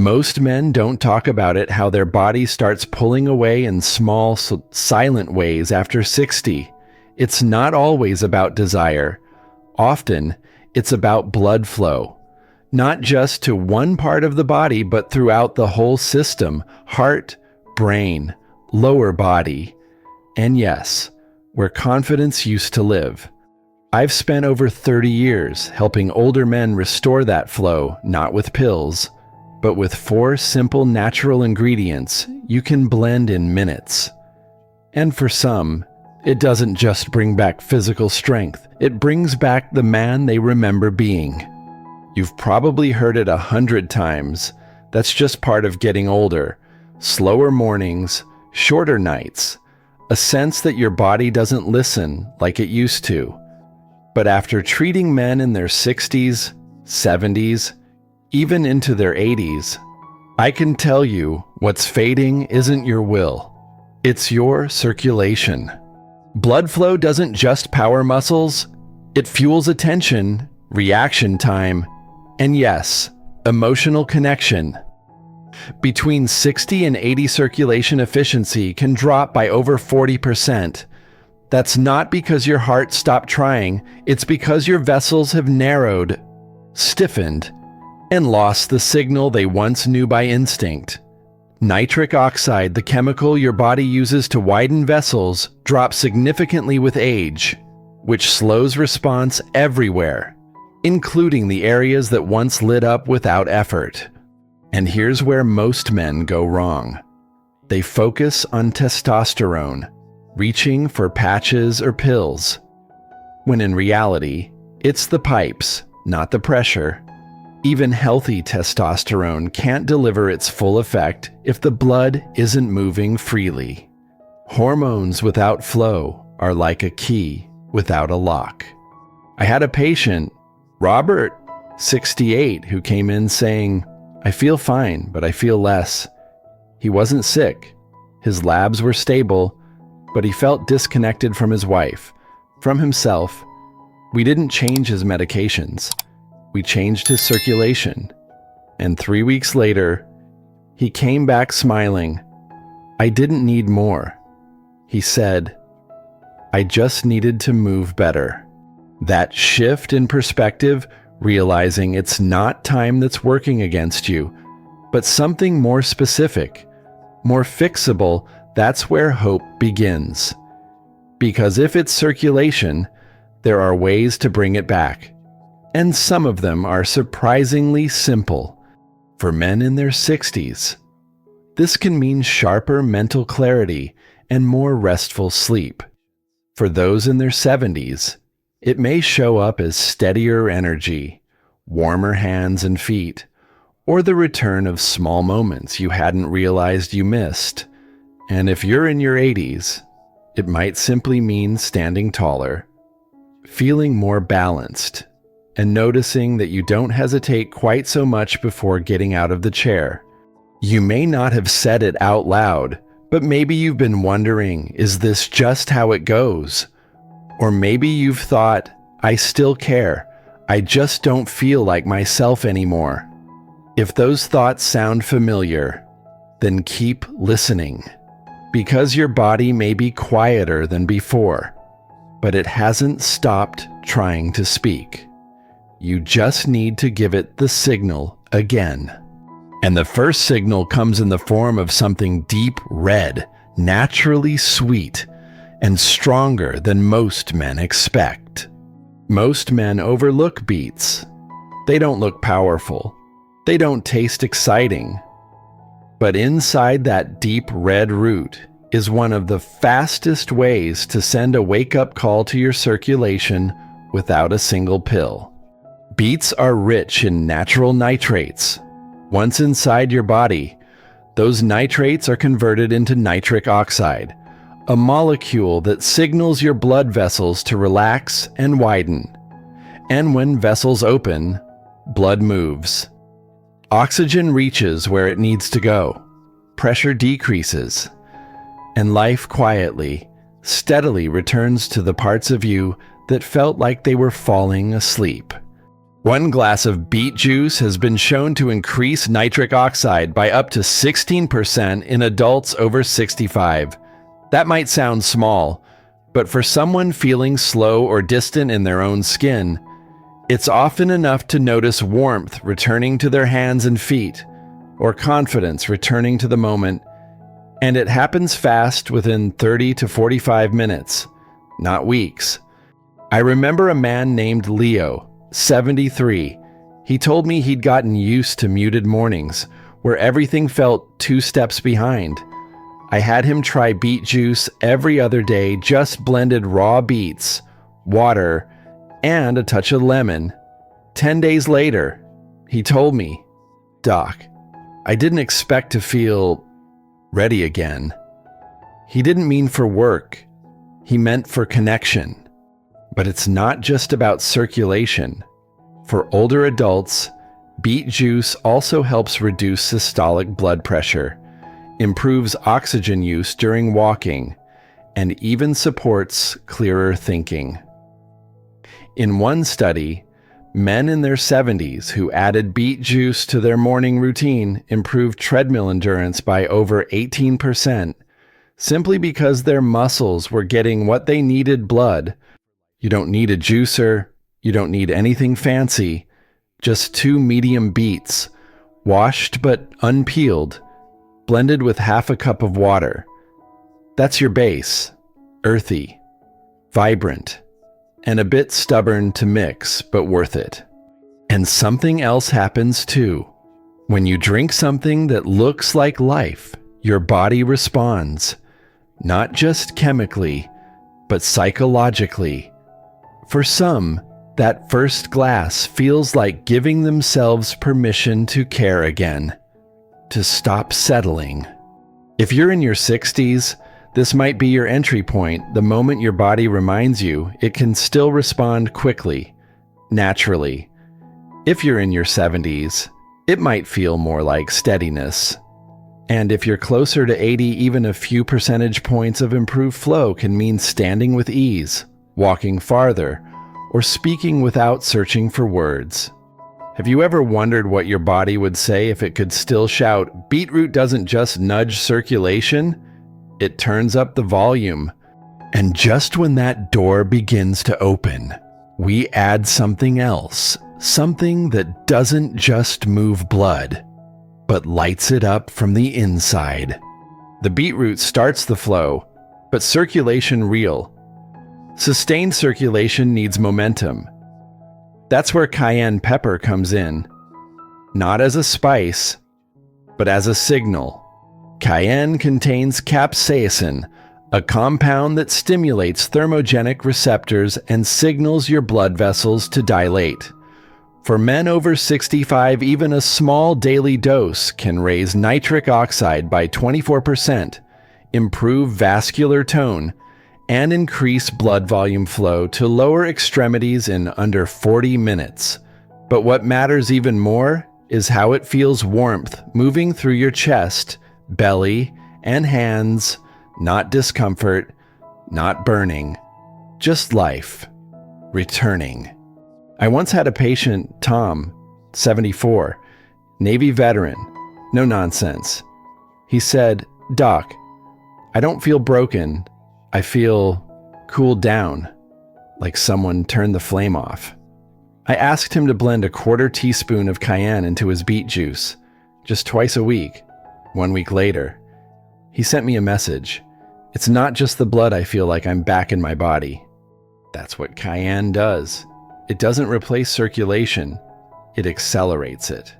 Most men don't talk about it, how their body starts pulling away in small, silent ways after 60. It's not always about desire. Often, it's about blood flow. Not just to one part of the body, but throughout the whole system: heart, brain, lower body. And yes, where confidence used to live. I've spent over 30 years helping older men restore that flow, not with pills, but with 4 simple natural ingredients you can blend in minutes. And for some, it doesn't just bring back physical strength, it brings back the man they remember being. You've probably heard it 100 times. That's just part of getting older. Slower mornings, shorter nights, a sense that your body doesn't listen like it used to. But after treating men in their 60s, 70s, even into their 80s, I can tell you what's fading isn't your will. It's your circulation. Blood flow doesn't just power muscles, it fuels attention, reaction time, and yes, emotional connection. Between 60 and 80 circulation efficiency can drop by over 40%. That's not because your heart stopped trying, it's because your vessels have narrowed, stiffened, and lost the signal they once knew by instinct. Nitric oxide, the chemical your body uses to widen vessels, drops significantly with age, which slows response everywhere, including the areas that once lit up without effort. And here's where most men go wrong. They focus on testosterone, reaching for patches or pills, when in reality, it's the pipes, not the pressure. Even healthy testosterone can't deliver its full effect if the blood isn't moving freely. Hormones without flow are like a key without a lock. I had a patient, Robert, 68, who came in saying, "I feel fine, but I feel less." He wasn't sick. His labs were stable, but he felt disconnected from his wife, from himself. We didn't change his medications. We changed his circulation. And 3 weeks later, he came back smiling. "I didn't need more." He said, "I just needed to move better." That shift in perspective, realizing it's not time that's working against you, but something more specific, more fixable, that's where hope begins. Because if it's circulation, there are ways to bring it back. And some of them are surprisingly simple. For men in their 60s, this can mean sharper mental clarity and more restful sleep. For those in their 70s, it may show up as steadier energy, warmer hands and feet, or the return of small moments you hadn't realized you missed. And if you're in your 80s, it might simply mean standing taller, feeling more balanced, and noticing that you don't hesitate quite so much before getting out of the chair. You may not have said it out loud, but maybe you've been wondering, is this just how it goes? Or maybe you've thought, I still care, I just don't feel like myself anymore. If those thoughts sound familiar, then keep listening. Because your body may be quieter than before, but it hasn't stopped trying to speak. You just need to give it the signal again. And the first signal comes in the form of something deep red, naturally sweet, and stronger than most men expect. Most men overlook beets. They don't look powerful. They don't taste exciting. But inside that deep red root is one of the fastest ways to send a wake-up call to your circulation without a single pill. Beets are rich in natural nitrates. Once inside your body, those nitrates are converted into nitric oxide, a molecule that signals your blood vessels to relax and widen. And when vessels open, blood moves. Oxygen reaches where it needs to go. Pressure decreases. And life quietly, steadily returns to the parts of you that felt like they were falling asleep. One glass of beet juice has been shown to increase nitric oxide by up to 16% in adults over 65. That might sound small, but for someone feeling slow or distant in their own skin, it's often enough to notice warmth returning to their hands and feet, or confidence returning to the moment, and it happens fast within 30 to 45 minutes, not weeks. I remember a man named Leo, 73. He told me he'd gotten used to muted mornings, where everything felt 2 steps behind. I had him try beet juice every other day, just blended raw beets, water, and a touch of lemon. 10 days later, he told me, "Doc, I didn't expect to feel ready again." He didn't mean for work. He meant for connection. But it's not just about circulation. For older adults, beet juice also helps reduce systolic blood pressure, improves oxygen use during walking, and even supports clearer thinking. In one study, men in their 70s who added beet juice to their morning routine improved treadmill endurance by over 18%, simply because their muscles were getting what they needed: blood. You don't need a juicer, you don't need anything fancy, just 2 medium beets, washed but unpeeled, blended with half a cup of water. That's your base, earthy, vibrant, and a bit stubborn to mix, but worth it. And something else happens too. When you drink something that looks like life, your body responds, not just chemically, but psychologically. For some, that first glass feels like giving themselves permission to care again, to stop settling. If you're in your 60s, this might be your entry point. The moment your body reminds you, it can still respond quickly, naturally. If you're in your 70s, it might feel more like steadiness. And if you're closer to 80, even a few percentage points of improved flow can mean standing with ease, walking farther, or speaking without searching for words. Have you ever wondered what your body would say if it could still shout, "Beetroot doesn't just nudge circulation, it turns up the volume"? And just when that door begins to open, we add something else, something that doesn't just move blood, but lights it up from the inside. The beetroot starts the flow, but circulation real. Sustained circulation needs momentum. That's where cayenne pepper comes in. Not as a spice, but as a signal. Cayenne contains capsaicin, a compound that stimulates thermogenic receptors and signals your blood vessels to dilate. For men over 65, even a small daily dose can raise nitric oxide by 24%, improve vascular tone, and increase blood volume flow to lower extremities in under 40 minutes. But what matters even more is how it feels: warmth moving through your chest, belly, and hands, not discomfort, not burning, just life, returning. I once had a patient, Tom, 74, Navy veteran, no nonsense. He said, "Doc, I don't feel broken. I feel cooled down, like someone turned the flame off." I asked him to blend a 1/4 teaspoon of cayenne into his beet juice, just twice a week. 1 week later, he sent me a message. "It's not just the blood, I feel like I'm back in my body." That's what cayenne does. It doesn't replace circulation, it accelerates it.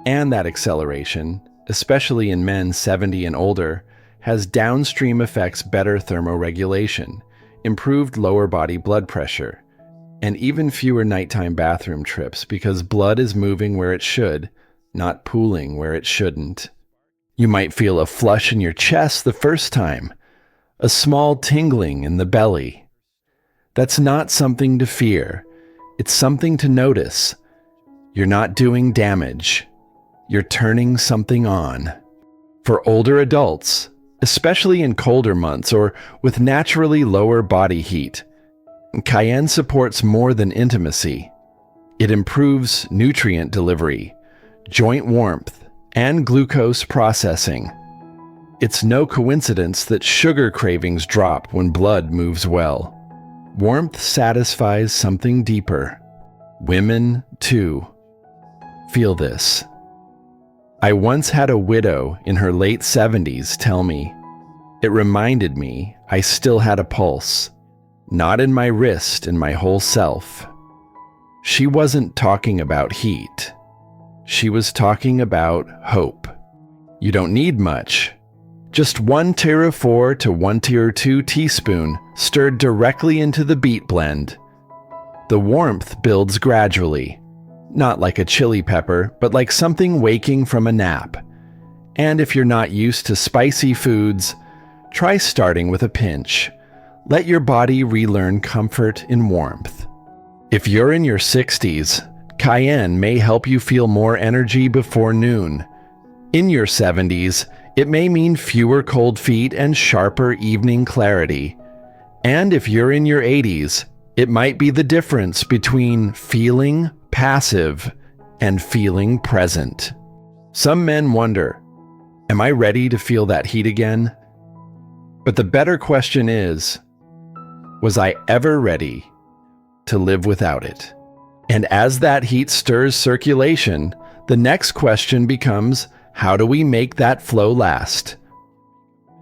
And that acceleration, especially in men 70 and older, has downstream effects: better thermoregulation, improved lower body blood pressure, and even fewer nighttime bathroom trips because blood is moving where it should, not pooling where it shouldn't. You might feel a flush in your chest the first time, a small tingling in the belly. That's not something to fear. It's something to notice. You're not doing damage. You're turning something on. For older adults, especially in colder months or with naturally lower body heat, cayenne supports more than intimacy. It improves nutrient delivery, joint warmth, and glucose processing. It's no coincidence that sugar cravings drop when blood moves well. Warmth satisfies something deeper. Women, too, feel this. I once had a widow in her late 70s tell me, it reminded me I still had a pulse, not in my wrist, in my whole self. She wasn't talking about heat. She was talking about hope. You don't need much. Just 1 tier 4 to 1 tier 2 teaspoon stirred directly into the beet blend. The warmth builds gradually, not like a chili pepper, but like something waking from a nap. And if you're not used to spicy foods, try starting with a pinch. Let your body relearn comfort in warmth. If you're in your 60s, Cayenne may help you feel more energy before noon. In your 70s, it may mean fewer cold feet and sharper evening clarity. And if you're in your 80s, it might be the difference between feeling passive and feeling present. Some men wonder, am I ready to feel that heat again? But the better question is, was I ever ready to live without it? And as that heat stirs circulation, the next question becomes, how do we make that flow last?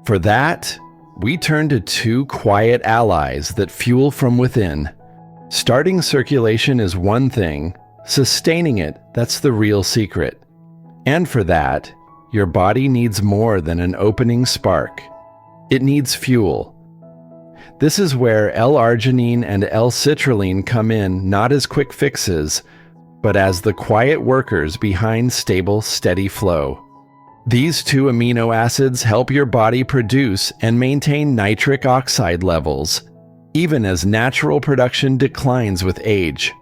For that, we turn to 2 quiet allies that fuel from within. Starting circulation is one thing, sustaining it, that's the real secret. And for that, your body needs more than an opening spark. It needs fuel. This is where L-Arginine and L-Citrulline come in, not as quick fixes, but as the quiet workers behind stable, steady flow. These 2 amino acids help your body produce and maintain nitric oxide levels, even as natural production declines with age.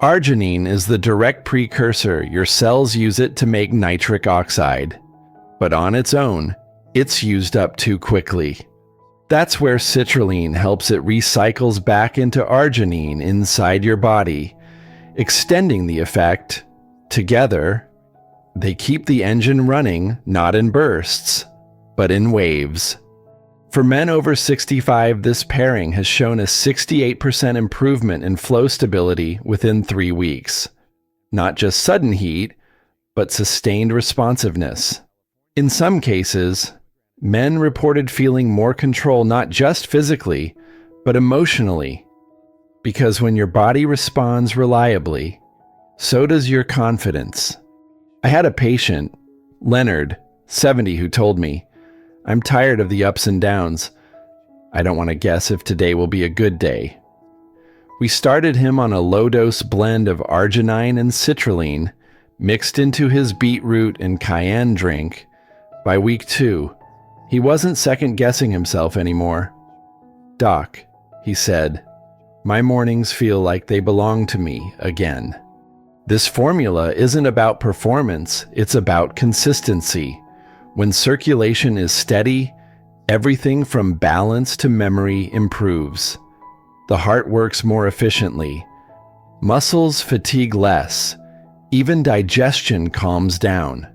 Arginine is the direct precursor. Your cells use it to make nitric oxide. But on its own, it's used up too quickly. That's where citrulline helps. It recycles back into arginine inside your body, extending the effect. Together, they keep the engine running, not in bursts, but in waves. For men over 65, this pairing has shown a 68% improvement in flow stability within 3 weeks. Not just sudden heat, but sustained responsiveness. In some cases, men reported feeling more control not just physically, but emotionally. Because when your body responds reliably, so does your confidence. I had a patient, Leonard, 70, who told me, I'm tired of the ups and downs. I don't want to guess if today will be a good day. We started him on a low-dose blend of arginine and citrulline, mixed into his beetroot and cayenne drink. By week 2, he wasn't second-guessing himself anymore. Doc, he said, my mornings feel like they belong to me again. This formula isn't about performance, it's about consistency. When circulation is steady, everything from balance to memory improves. The heart works more efficiently. Muscles fatigue less. Even digestion calms down.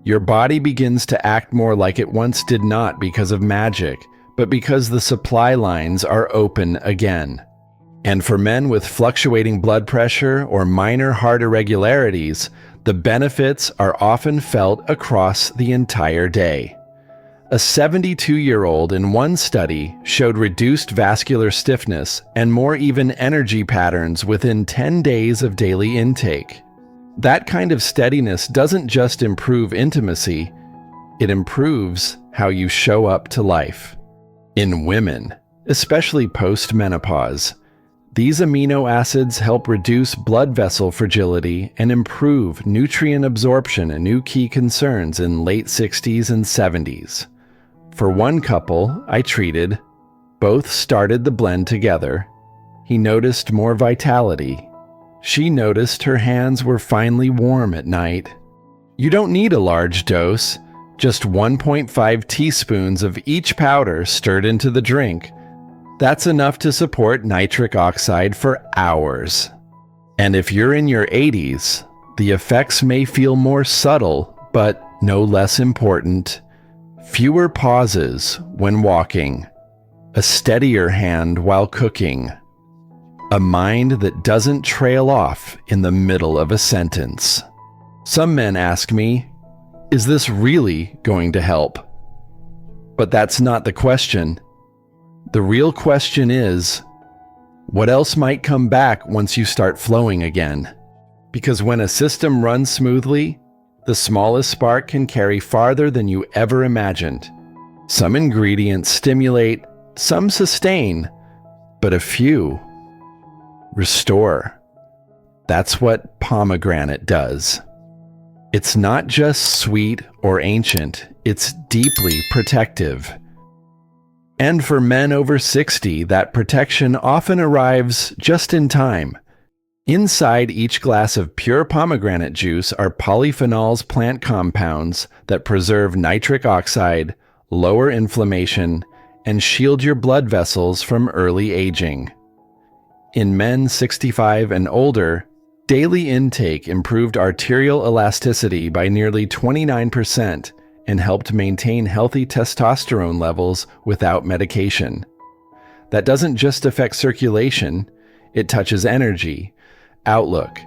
Your body begins to act more like it once did, not because of magic, but because the supply lines are open again. And for men with fluctuating blood pressure or minor heart irregularities, the benefits are often felt across the entire day. A 72-year-old in one study showed reduced vascular stiffness and more even energy patterns within 10 days of daily intake. That kind of steadiness doesn't just improve intimacy, it improves how you show up to life. In women, especially post-menopause, these amino acids help reduce blood vessel fragility and improve nutrient absorption, a new key concerns in late 60s and 70s. For one couple I treated, both started the blend together. He noticed more vitality. She noticed her hands were finally warm at night. You don't need a large dose, just 1.5 teaspoons of each powder stirred into the drink. That's enough to support nitric oxide for hours. And if you're in your 80s, the effects may feel more subtle, but no less important. Fewer pauses when walking, a steadier hand while cooking, a mind that doesn't trail off in the middle of a sentence. Some men ask me, is this really going to help? But that's not the question. The real question is, what else might come back once you start flowing again? Because when a system runs smoothly, the smallest spark can carry farther than you ever imagined. Some ingredients stimulate, some sustain, but a few restore. That's what pomegranate does. It's not just sweet or ancient, it's deeply protective. And for men over 60, that protection often arrives just in time. Inside each glass of pure pomegranate juice are polyphenols, plant compounds that preserve nitric oxide, lower inflammation, and shield your blood vessels from early aging. In men 65 and older, daily intake improved arterial elasticity by nearly 29% and helped maintain healthy testosterone levels without medication. That doesn't just affect circulation, it touches energy, outlook,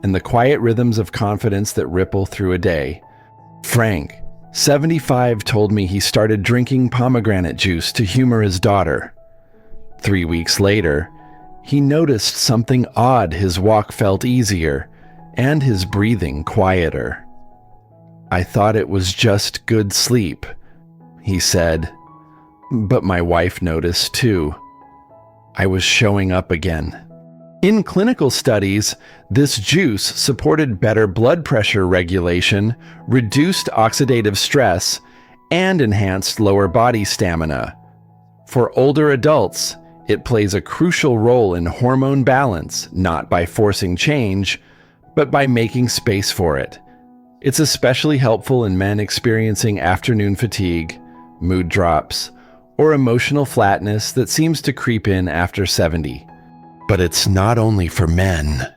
and the quiet rhythms of confidence that ripple through a day. Frank, 75, told me he started drinking pomegranate juice to humor his daughter. 3 weeks later, he noticed something odd. His walk felt easier, and his breathing quieter. I thought it was just good sleep, he said, but my wife noticed too. I was showing up again. In clinical studies, this juice supported better blood pressure regulation, reduced oxidative stress, and enhanced lower body stamina. For older adults, it plays a crucial role in hormone balance, not by forcing change, but by making space for it. It's especially helpful in men experiencing afternoon fatigue, mood drops, or emotional flatness that seems to creep in after 70. But it's not only for men.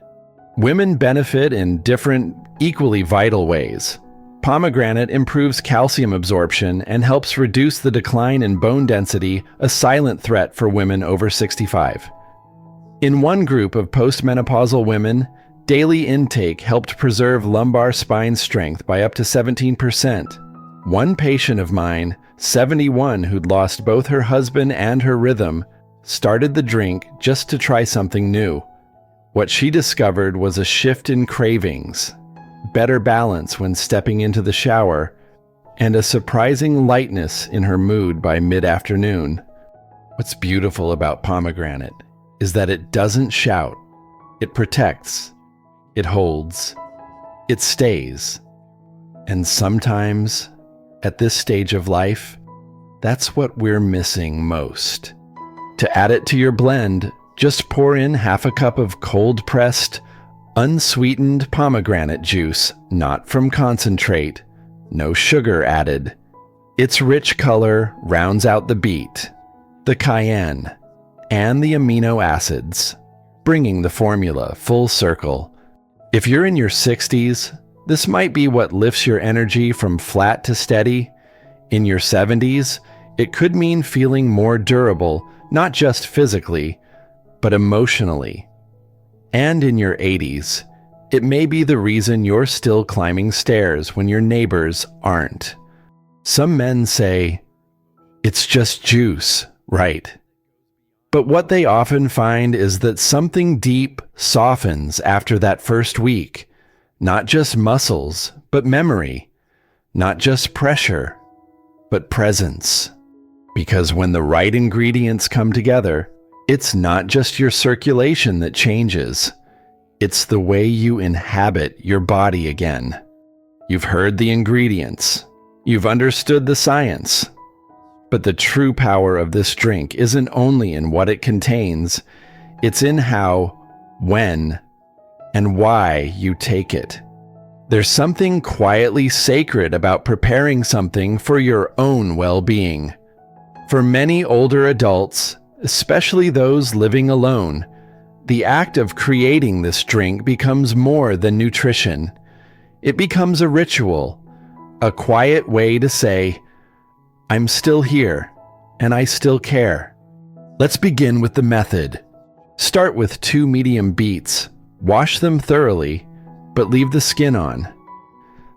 Women benefit in different, equally vital ways. Pomegranate improves calcium absorption and helps reduce the decline in bone density, a silent threat for women over 65. In one group of postmenopausal women, daily intake helped preserve lumbar spine strength by up to 17%. One patient of mine, 71, who'd lost both her husband and her rhythm, started the drink just to try something new. What she discovered was a shift in cravings, better balance when stepping into the shower, and a surprising lightness in her mood by mid-afternoon. What's beautiful about pomegranate is that it doesn't shout. It protects. It holds. It stays. And sometimes, at this stage of life, that's what we're missing most. To add it to your blend, just pour in half a cup of cold-pressed, unsweetened pomegranate juice, not from concentrate, no sugar added. Its rich color rounds out the beet, the cayenne, and the amino acids, bringing the formula full circle. If you're in your 60s, this might be what lifts your energy from flat to steady. In your 70s, it could mean feeling more durable, not just physically, but emotionally. And in your 80s, it may be the reason you're still climbing stairs when your neighbors aren't. Some men say, "It's just juice, right?" But what they often find is that something deep softens after that first week. Not just muscles, but memory. Not just pressure, but presence. Because when the right ingredients come together, it's not just your circulation that changes. It's the way you inhabit your body again. You've heard the ingredients. You've understood the science. But the true power of this drink isn't only in what it contains, it's in how, when, and why you take it. There's something quietly sacred about preparing something for your own well-being. For many older adults, especially those living alone, The act of creating this drink becomes more than nutrition. It becomes a ritual, a quiet way to say, I'm still here, and I still care. Let's begin with the method. Start with 2 medium beets. Wash them thoroughly, but leave the skin on.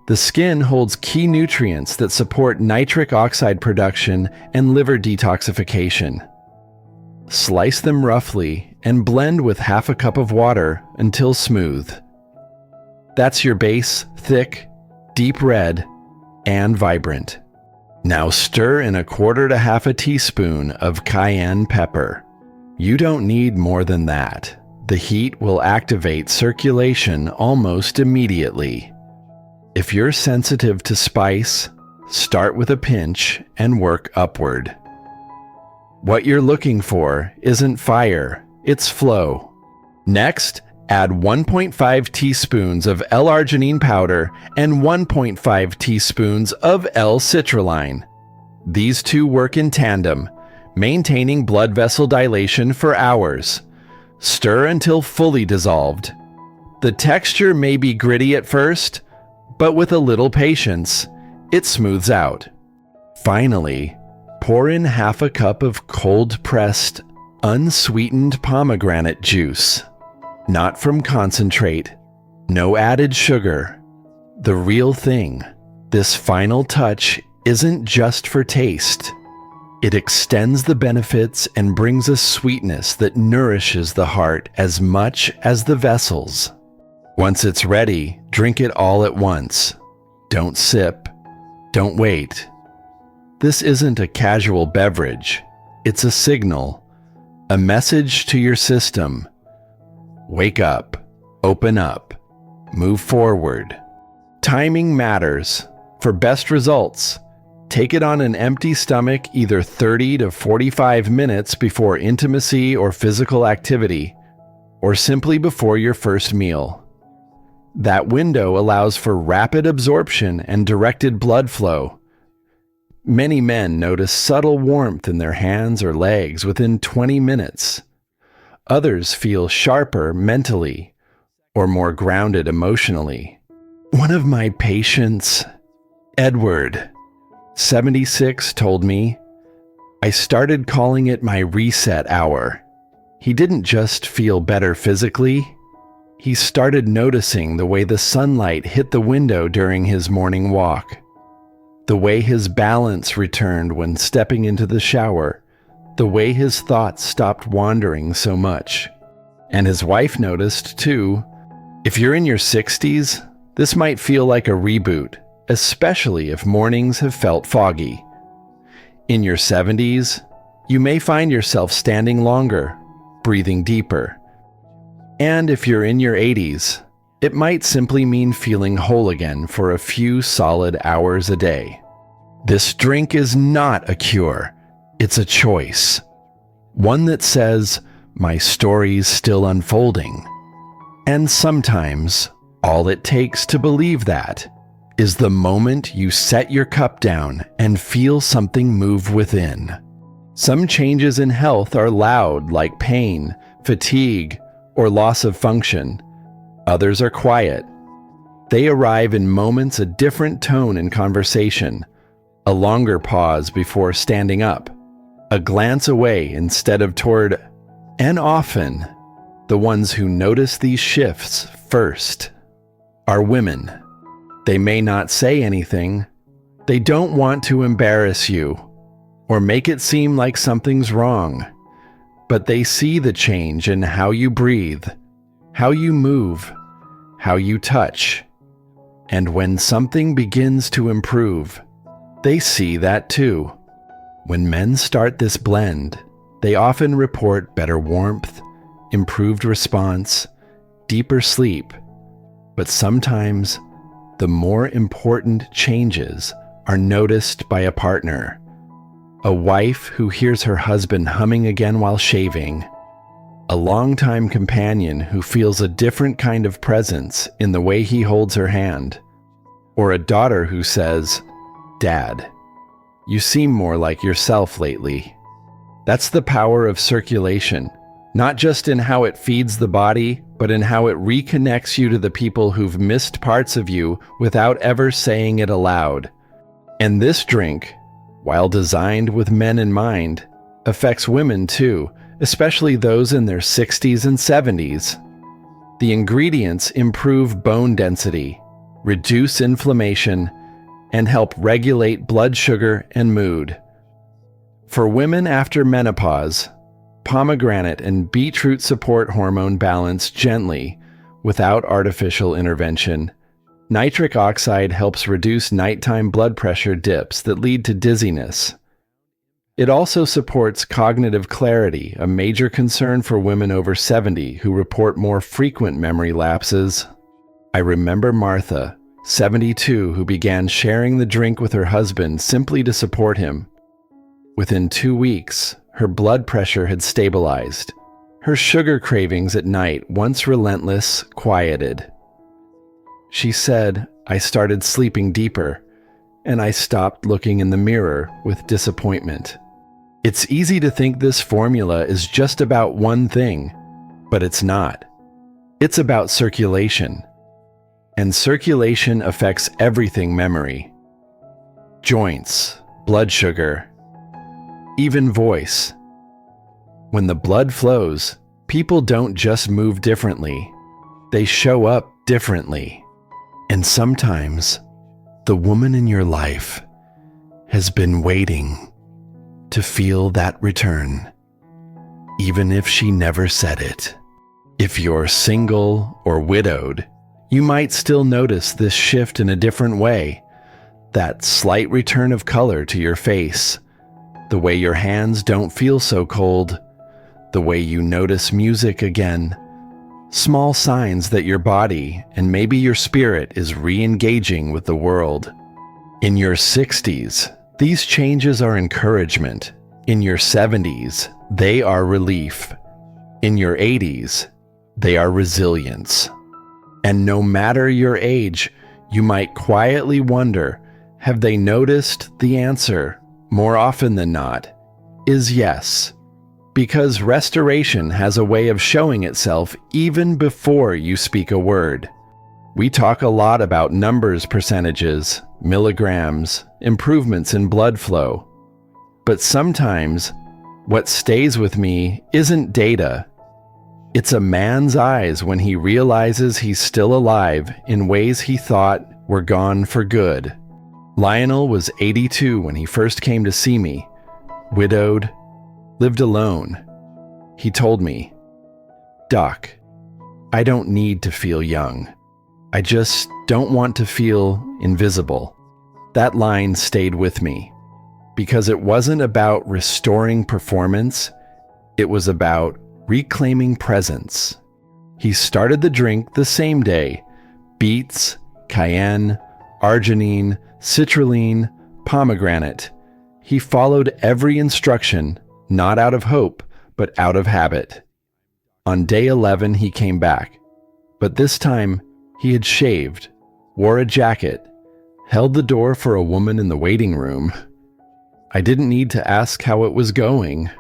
The skin holds key nutrients that support nitric oxide production and liver detoxification. Slice them roughly and blend with half a cup of water until smooth. That's your base, thick, deep red, and vibrant. Now stir in 1/4 to half a teaspoon of cayenne pepper. You don't need more than that. The heat will activate circulation almost immediately. If you're sensitive to spice, start with a pinch and work upward. What you're looking for isn't fire, it's flow. Next, add 1.5 teaspoons of L-Arginine powder and 1.5 teaspoons of L-Citrulline. These two work in tandem, maintaining blood vessel dilation for hours. Stir until fully dissolved. The texture may be gritty at first, but with a little patience, it smooths out. Finally, pour in half a cup of cold-pressed, unsweetened pomegranate juice. Not from concentrate, no added sugar. The real thing. This final touch isn't just for taste. It extends the benefits and brings a sweetness that nourishes the heart as much as the vessels. Once it's ready, drink it all at once. Don't sip. Don't wait. This isn't a casual beverage. It's a signal, a message to your system. Wake up, open up, move forward. Timing matters. For best results, take it on an empty stomach either 30 to 45 minutes before intimacy or physical activity, or simply before your first meal. That window allows for rapid absorption and directed blood flow. Many men notice subtle warmth in their hands or legs within 20 minutes. Others feel sharper mentally or more grounded emotionally. One of my patients, Edward, 76, told me, I started calling it my reset hour. He didn't just feel better physically. He started noticing the way the sunlight hit the window during his morning walk, the way his balance returned when stepping into the shower, the way his thoughts stopped wandering so much. And his wife noticed, too. If you're in your 60s, this might feel like a reboot, especially if mornings have felt foggy. In your 70s, you may find yourself standing longer, breathing deeper. And if you're in your 80s, it might simply mean feeling whole again for a few solid hours a day. This drink is not a cure. It's a choice. One that says, my story's still unfolding. And sometimes, all it takes to believe that is the moment you set your cup down and feel something move within. Some changes in health are loud, like pain, fatigue, or loss of function. Others are quiet. They arrive in moments, a different tone in conversation, a longer pause before standing up, a glance away instead of toward, and often, the ones who notice these shifts first are women. They may not say anything. They don't want to embarrass you or make it seem like something's wrong, but they see the change in how you breathe, how you move, how you touch. And when something begins to improve, they see that too. When men start this blend, they often report better warmth, improved response, deeper sleep. But sometimes, the more important changes are noticed by a partner. A wife who hears her husband humming again while shaving. A longtime companion who feels a different kind of presence in the way he holds her hand. Or a daughter who says, Dad, you seem more like yourself lately. That's the power of circulation, not just in how it feeds the body, but in how it reconnects you to the people who've missed parts of you without ever saying it aloud. And this drink, while designed with men in mind, affects women too, especially those in their 60s and 70s. The ingredients improve bone density, reduce inflammation, and help regulate blood sugar and mood. For women after menopause, pomegranate and beetroot support hormone balance gently without artificial intervention. Nitric oxide helps reduce nighttime blood pressure dips that lead to dizziness. It also supports cognitive clarity, a major concern for women over 70 who report more frequent memory lapses. I remember Martha, 72, who began sharing the drink with her husband simply to support him. Within 2 weeks, her blood pressure had stabilized. Her sugar cravings at night, once relentless, quieted. She said, "I started sleeping deeper, and I stopped looking in the mirror with disappointment." It's easy to think this formula is just about one thing, but it's not. It's about circulation. And circulation affects everything memory. Joints, blood sugar, even voice. When the blood flows, people don't just move differently, they show up differently. And sometimes, the woman in your life has been waiting to feel that return, even if she never said it. If you're single or widowed, you might still notice this shift in a different way, that slight return of color to your face, the way your hands don't feel so cold, the way you notice music again, small signs that your body and maybe your spirit is re-engaging with the world. In your 60s, these changes are encouragement. In your 70s, they are relief. In your 80s, they are resilience. And no matter your age, you might quietly wonder, have they noticed? The answer, more often than not, is yes. Because restoration has a way of showing itself even before you speak a word. We talk a lot about numbers, percentages, milligrams, improvements in blood flow. But sometimes, what stays with me isn't data. It's a man's eyes when he realizes he's still alive in ways he thought were gone for good. Lionel was 82 when he first came to see me, widowed, lived alone. He told me, "Doc, I don't need to feel young. I just don't want to feel invisible." That line stayed with me because it wasn't about restoring performance. It was about reclaiming presence. He started the drink the same day. Beets, Cayenne, Arginine, Citrulline, Pomegranate. He followed every instruction, not out of hope, but out of habit. On day 11, he came back, but this time he had shaved, wore a jacket, held the door for a woman in the waiting room. I didn't need to ask how it was going.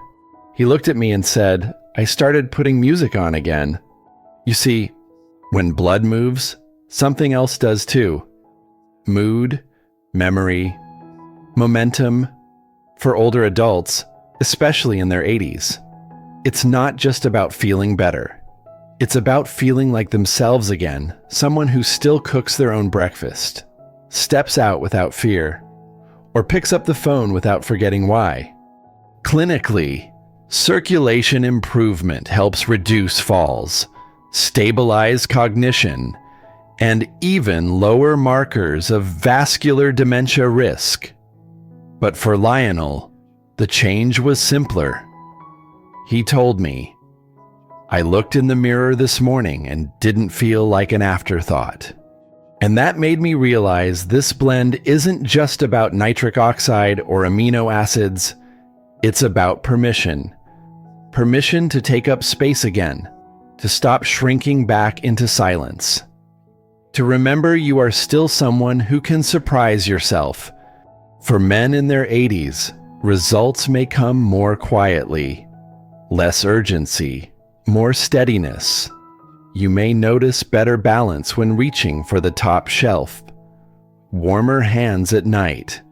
He looked at me and said, "I started putting music on again." You see, when blood moves, something else does too. Mood, memory, momentum. For older adults, especially in their 80s, it's not just about feeling better. It's about feeling like themselves again, someone who still cooks their own breakfast, steps out without fear, or picks up the phone without forgetting why. Clinically, circulation improvement helps reduce falls, stabilize cognition, and even lower markers of vascular dementia risk. But for Lionel, the change was simpler. He told me, "I looked in the mirror this morning and didn't feel like an afterthought." And that made me realize this blend isn't just about nitric oxide or amino acids. It's about permission. Permission to take up space again, to stop shrinking back into silence. To remember you are still someone who can surprise yourself. For men in their 80s, results may come more quietly, less urgency, more steadiness. You may notice better balance when reaching for the top shelf. Warmer hands at night.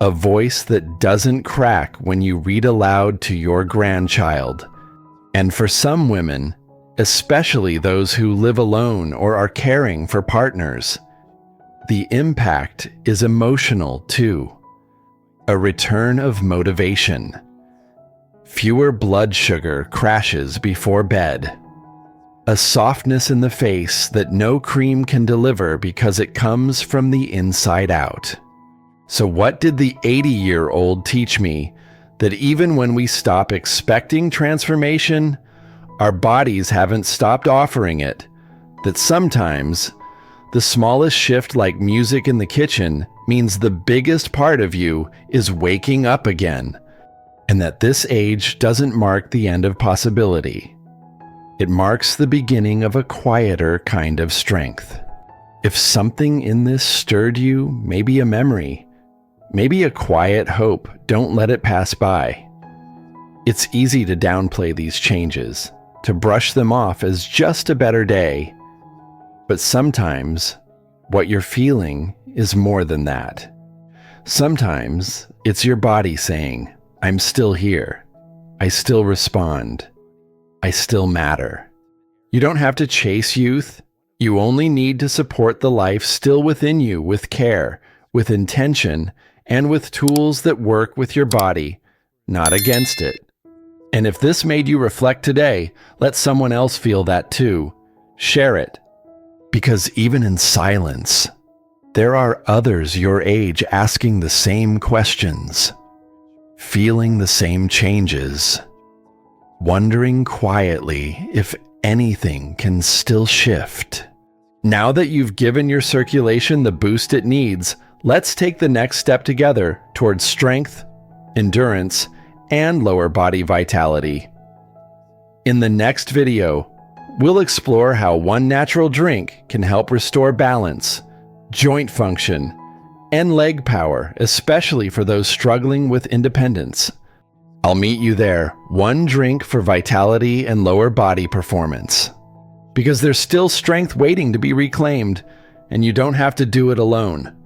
A voice that doesn't crack when you read aloud to your grandchild. And for some women, especially those who live alone or are caring for partners, the impact is emotional too. A return of motivation. Fewer blood sugar crashes before bed. A softness in the face that no cream can deliver because it comes from the inside out. So what did the 80-year-old teach me? That even when we stop expecting transformation, our bodies haven't stopped offering it. That sometimes, the smallest shift like music in the kitchen means the biggest part of you is waking up again. And that this age doesn't mark the end of possibility. It marks the beginning of a quieter kind of strength. If something in this stirred you, maybe a memory, maybe a quiet hope, don't let it pass by. It's easy to downplay these changes, to brush them off as just a better day. But sometimes, what you're feeling is more than that. Sometimes, it's your body saying, I'm still here. I still respond. I still matter. You don't have to chase youth. You only need to support the life still within you with care, with intention, and with tools that work with your body, not against it. And if this made you reflect today, let someone else feel that too. Share it. Because even in silence, there are others your age asking the same questions, feeling the same changes, wondering quietly if anything can still shift. Now that you've given your circulation the boost it needs, let's take the next step together towards strength, endurance, and lower body vitality. In the next video, we'll explore how one natural drink can help restore balance, joint function, and leg power, especially for those struggling with independence. I'll meet you there, one drink for vitality and lower body performance. Because there's still strength waiting to be reclaimed, and you don't have to do it alone.